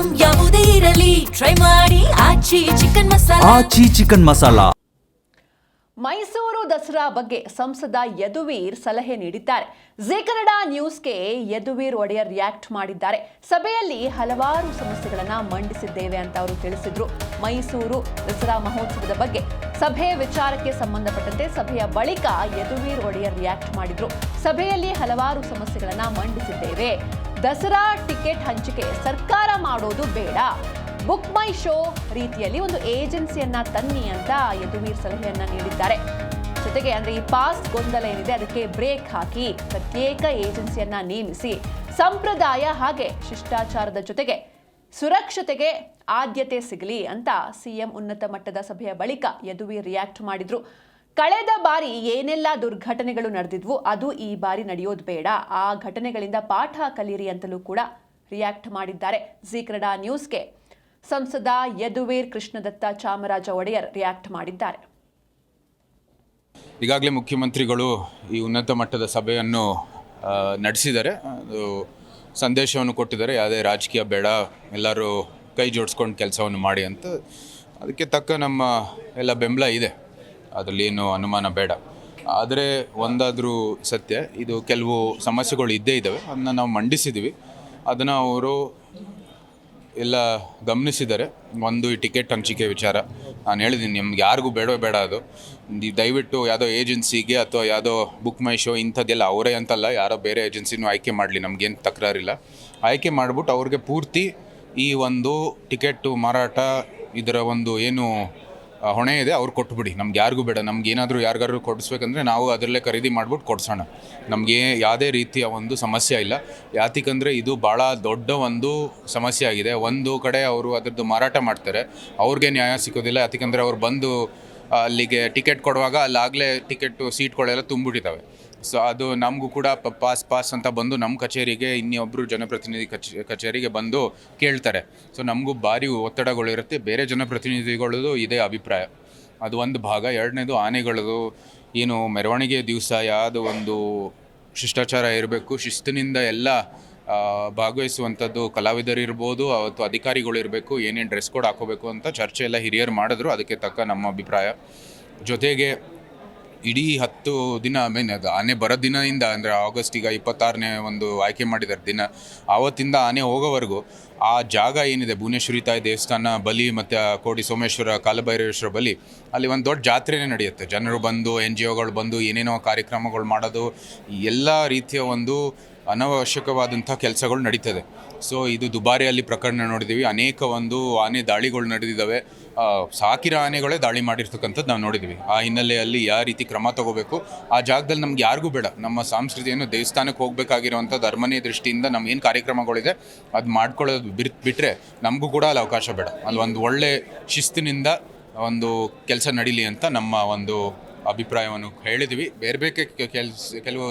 Item ಯಾವುದೇ ಇರಲಿ try ಮಾಡಿ ಆಚಿ ಚಿಕನ್ ಮಸಾಲಾ. ಮೈಸೂರು ದಸರಾ ಬಗ್ಗೆ ಸಂಸದ ಯದುವೀರ್ ಸಲಹೆ ನೀಡಿದ್ದಾರೆ. ಜಿ ಕನ್ನಡ ನ್ಯೂಸ್ಗೆ ಯದುವೀರ್ ಒಡೆಯರ್ ರಿಯಾಕ್ಟ್ ಮಾಡಿದ್ದಾರೆ. ಸಭೆಯಲ್ಲಿ ಹಲವಾರು ಸಮಸ್ಯೆಗಳನ್ನು ಮಂಡಿಸಿದ್ದೇವೆ ಅಂತ ಅವರು ತಿಳಿಸಿದ್ರು. ಮೈಸೂರು ದಸರಾ ಮಹೋತ್ಸವದ ಬಗ್ಗೆ ಸಭೆಯ ವಿಚಾರಕ್ಕೆ ಸಂಬಂಧಪಟ್ಟಂತೆ ಸಭೆಯ ಬಳಿಕ ಯದುವೀರ್ ಒಡೆಯರ್ ರಿಯಾಕ್ಟ್ ಮಾಡಿದ್ರು. ಸಭೆಯಲ್ಲಿ ಹಲವಾರು ಸಮಸ್ಯೆಗಳನ್ನು ಮಂಡಿಸಿದ್ದೇವೆ. ದಸರಾ ಟಿಕೆಟ್ ಹಂಚಿಕೆ ಸರ್ಕಾರ ಮಾಡೋದು ಬೇಡ, ಬುಕ್ ಮೈ ಶೋ ರೀತಿಯಲ್ಲಿ ಒಂದು ಏಜೆನ್ಸಿಯನ್ನ ತನ್ನಿ ಅಂತ ಯದುವೀರ್ ಸಲಹೆಯನ್ನ ನೀಡಿದ್ದಾರೆ. ಜೊತೆಗೆ ಅಂದ್ರೆ ಈ ಪಾಸ್ ಗೊಂದಲ ಏನಿದೆ ಅದಕ್ಕೆ ಬ್ರೇಕ್ ಹಾಕಿ ಪ್ರತ್ಯೇಕ ಏಜೆನ್ಸಿಯನ್ನ ನೇಮಿಸಿ ಸಂಪ್ರದಾಯ ಹಾಗೆ ಶಿಷ್ಟಾಚಾರದ ಜೊತೆಗೆ ಸುರಕ್ಷತೆಗೆ ಆದ್ಯತೆ ಸಿಗಲಿ ಅಂತ ಸಿಎಂ ಉನ್ನತ ಮಟ್ಟದ ಸಭೆಯ ಬಳಿಕ ಯದುವೀರ್ ರಿಯಾಕ್ಟ್ ಮಾಡಿದ್ರು. ಕಳೆದ ಬಾರಿ ಏನೆಲ್ಲ ದುರ್ಘಟನೆಗಳು ನಡೆದಿದ್ವು ಅದು ಈ ಬಾರಿ ನಡೆಯೋದು ಬೇಡ, ಆ ಘಟನೆಗಳಿಂದ ಪಾಠ ಕಲಿಯಿರಿ ಅಂತಲೂ ಕೂಡ ರಿಯಾಕ್ಟ್ ಮಾಡಿದ್ದಾರೆ. ಜಿ ಕನ್ನಡ ನ್ಯೂಸ್ಗೆ ಸಂಸದ ಯದುವೀರ್ ಕೃಷ್ಣದತ್ತ ಚಾಮರಾಜ ಒಡೆಯರ್ ರಿಯಾಕ್ಟ್ ಮಾಡಿದ್ದಾರೆ. ಈಗಾಗಲೇ ಮುಖ್ಯಮಂತ್ರಿಗಳು ಈ ಉನ್ನತ ಮಟ್ಟದ ಸಭೆಯನ್ನು ನಡೆಸಿದ್ದಾರೆ, ಅದು ಸಂದೇಶವನ್ನು ಕೊಟ್ಟಿದ್ದಾರೆ. ಯಾವುದೇ ರಾಜಕೀಯ ಬೇಡ, ಎಲ್ಲರೂ ಕೈ ಜೋಡಿಸ್ಕೊಂಡು ಕೆಲಸವನ್ನು ಮಾಡಿ ಅಂತ. ಅದಕ್ಕೆ ತಕ್ಕ ನಮ್ಮ ಎಲ್ಲ ಬೆಂಬಲ ಇದೆ, ಅದರಲ್ಲಿ ಏನು ಅನುಮಾನ ಬೇಡ. ಆದರೆ ಒಂದಾದರೂ ಸತ್ಯ, ಇದು ಕೆಲವು ಸಮಸ್ಯೆಗಳು ಇದ್ದೇ ಇದ್ದಾವೆ, ಅದನ್ನು ನಾವು ಮಂಡಿಸಿದ್ದೀವಿ. ಅದನ್ನು ಅವರು ಎಲ್ಲ ಗಮನಿಸಿದ್ದಾರೆ. ಒಂದು ಈ ಟಿಕೆಟ್ ಹಂಚಿಕೆ ವಿಚಾರ ನಾನು ಹೇಳಿದ್ದೀನಿ, ನಿಮ್ಗೆ ಯಾರಿಗೂ ಬೇಡ ಅದು. ದಯವಿಟ್ಟು ಯಾವುದೋ ಏಜೆನ್ಸಿಗೆ ಅಥವಾ ಯಾವುದೋ ಬುಕ್ ಮೈ ಶೋ ಇಂಥದ್ದೆಲ್ಲ ಅವರೇ ಅಂತಲ್ಲ, ಯಾರೋ ಬೇರೆ ಏಜೆನ್ಸಿನೂ ಆಯ್ಕೆ ಮಾಡಲಿ, ನಮಗೇನು ತಕರಾರಿಲ್ಲ. ಆಯ್ಕೆ ಮಾಡಿಬಿಟ್ಟು ಅವ್ರಿಗೆ ಪೂರ್ತಿ ಈ ಒಂದು ಟಿಕೆಟು ಮಾರಾಟ ಇದರ ಒಂದು ಏನು ಹೊಣೆ ಇದೆ ಅವ್ರು ಕೊಟ್ಬಿಡಿ. ನಮ್ಗೆ ಯಾರಿಗೂ ಬೇಡ. ನಮ್ಗೆ ಏನಾದರೂ ಯಾರಿಗಾದ್ರು ಕೊಡಿಸ್ಬೇಕಂದ್ರೆ ನಾವು ಅದರಲ್ಲೇ ಖರೀದಿ ಮಾಡ್ಬಿಟ್ಟು ಕೊಡಿಸೋಣ. ನಮಗೆ ಯಾವುದೇ ರೀತಿಯ ಒಂದು ಸಮಸ್ಯೆ ಇಲ್ಲ. ಯಾತಿಕಂದರೆ ಇದು ಭಾಳ ದೊಡ್ಡ ಒಂದು ಸಮಸ್ಯೆ ಆಗಿದೆ. ಒಂದು ಕಡೆ ಅವರು ಅದರದ್ದು ಮಾರಾಟ ಮಾಡ್ತಾರೆ, ಅವ್ರಿಗೆ ನ್ಯಾಯ ಸಿಗೋದಿಲ್ಲ. ಯಾತಿಕಂದರೆ ಅವ್ರು ಬಂದು ಅಲ್ಲಿಗೆ ಟಿಕೆಟ್ ಕೊಡುವಾಗ ಅಲ್ಲಾಗಲೇ ಟಿಕೆಟು ಸೀಟ್ಗಳೆಲ್ಲ ತುಂಬಿಟ್ಟಿದ್ದಾವೆ. ಸೊ ಅದು ನಮಗೂ ಕೂಡ ಪಾಸ್ ಅಂತ ಬಂದು ನಮ್ಮ ಕಚೇರಿಗೆ ಇನ್ನೊಬ್ಬರು ಜನಪ್ರತಿನಿಧಿ ಕಚೇರಿಗೆ ಬಂದು ಕೇಳ್ತಾರೆ. ಸೊ ನಮಗೂ ಭಾರಿ ಒತ್ತಡಗಳಿರುತ್ತೆ. ಬೇರೆ ಜನಪ್ರತಿನಿಧಿಗಳದ್ದು ಇದೇ ಅಭಿಪ್ರಾಯ. ಅದು ಒಂದು ಭಾಗ. ಎರಡನೇದು ಆನೆಗಳದು ಏನು ಮೆರವಣಿಗೆ ದಿವಸ ಯಾವುದು ಒಂದು ಶಿಷ್ಟಾಚಾರ ಇರಬೇಕು, ಶಿಸ್ತಿನಿಂದ ಎಲ್ಲ ಭಾಗವಹಿಸುವಂಥದ್ದು ಕಲಾವಿದರು ಇರ್ಬೋದು ಅಥವಾ ಅಧಿಕಾರಿಗಳು ಇರಬೇಕು, ಏನೇನು ಡ್ರೆಸ್ ಕೋಡ್ ಹಾಕೋಬೇಕು ಅಂತ ಚರ್ಚೆ ಎಲ್ಲ ಹಿರಿಯರು ಮಾಡಿದ್ರು. ಅದಕ್ಕೆ ತಕ್ಕ ನಮ್ಮ ಅಭಿಪ್ರಾಯ. ಜೊತೆಗೆ ಇಡೀ 10 ದಿನ ಅದು ಆನೆ ಬರೋ ದಿನದಿಂದ ಅಂದರೆ ಆಗಸ್ಟ್ ಈಗ 26ನೇ ಒಂದು ಆಯ್ಕೆ ಮಾಡಿದ್ದಾರೆ ದಿನ, ಆವತ್ತಿಂದ ಆನೆ ಹೋಗೋವರೆಗೂ ಆ ಜಾಗ ಏನಿದೆ ಭುವನೇಶ್ವರಿ ತಾಯಿ ದೇವಸ್ಥಾನ ಬಲಿ ಮತ್ತು ಕೋಡಿ ಸೋಮೇಶ್ವರ ಕಾಲಭೈರವೇಶ್ವರ ಬಲಿ, ಅಲ್ಲಿ ಒಂದು ದೊಡ್ಡ ಜಾತ್ರೆನೇ ನಡೆಯುತ್ತೆ. ಜನರು ಬಂದು NGOಗಳು ಬಂದು ಏನೇನೋ ಕಾರ್ಯಕ್ರಮಗಳು ಮಾಡೋದು, ಎಲ್ಲ ರೀತಿಯ ಒಂದು ಅನವಶ್ಯಕವಾದಂಥ ಕೆಲಸಗಳು ನಡೀತದೆ. ಸೊ ಇದು ದುಬಾರಿಯಲ್ಲಿ ಪ್ರಕರಣ ನೋಡಿದ್ದೀವಿ. ಅನೇಕ ಒಂದು ಆನೆ ದಾಳಿಗಳು ನಡೆದಿದ್ದಾವೆ. ಸಾಕಿರೋ ಆನೆಗಳೇ ದಾಳಿ ಮಾಡಿರ್ತಕ್ಕಂಥದ್ದು ನಾವು ನೋಡಿದ್ದೀವಿ. ಆ ಹಿನ್ನೆಲೆಯಲ್ಲಿ ಯಾವ ರೀತಿ ಕ್ರಮ ತಗೋಬೇಕು, ಆ ಜಾಗದಲ್ಲಿ ನಮ್ಗೆ ಯಾರಿಗೂ ಬೇಡ. ನಮ್ಮ ಸಂಸ್ಕೃತಿಯನ್ನು ದೇವಸ್ಥಾನಕ್ಕೆ ಹೋಗಬೇಕಾಗಿರುವಂಥದ್ದು ಅರಮನೆ ದೃಷ್ಟಿಯಿಂದ ನಮ್ಮ ಏನು ಕಾರ್ಯಕ್ರಮಗಳಿದೆ ಅದು ಮಾಡ್ಕೊಳ್ಳೋದು ಬಿಟ್ಟರೆ ನಮಗೂ ಕೂಡ ಅಲ್ಲಿ ಅವಕಾಶ ಬೇಡ. ಅಲ್ಲಿ ಒಂದು ಒಳ್ಳೆ ಶಿಸ್ತಿನಿಂದ ಒಂದು ಕೆಲಸ ನಡೀಲಿ ಅಂತ ನಮ್ಮ ಒಂದು ಅಭಿಪ್ರಾಯವನ್ನು ಹೇಳಿದ್ವಿ. ಬೇರೆ ಕೆಲವು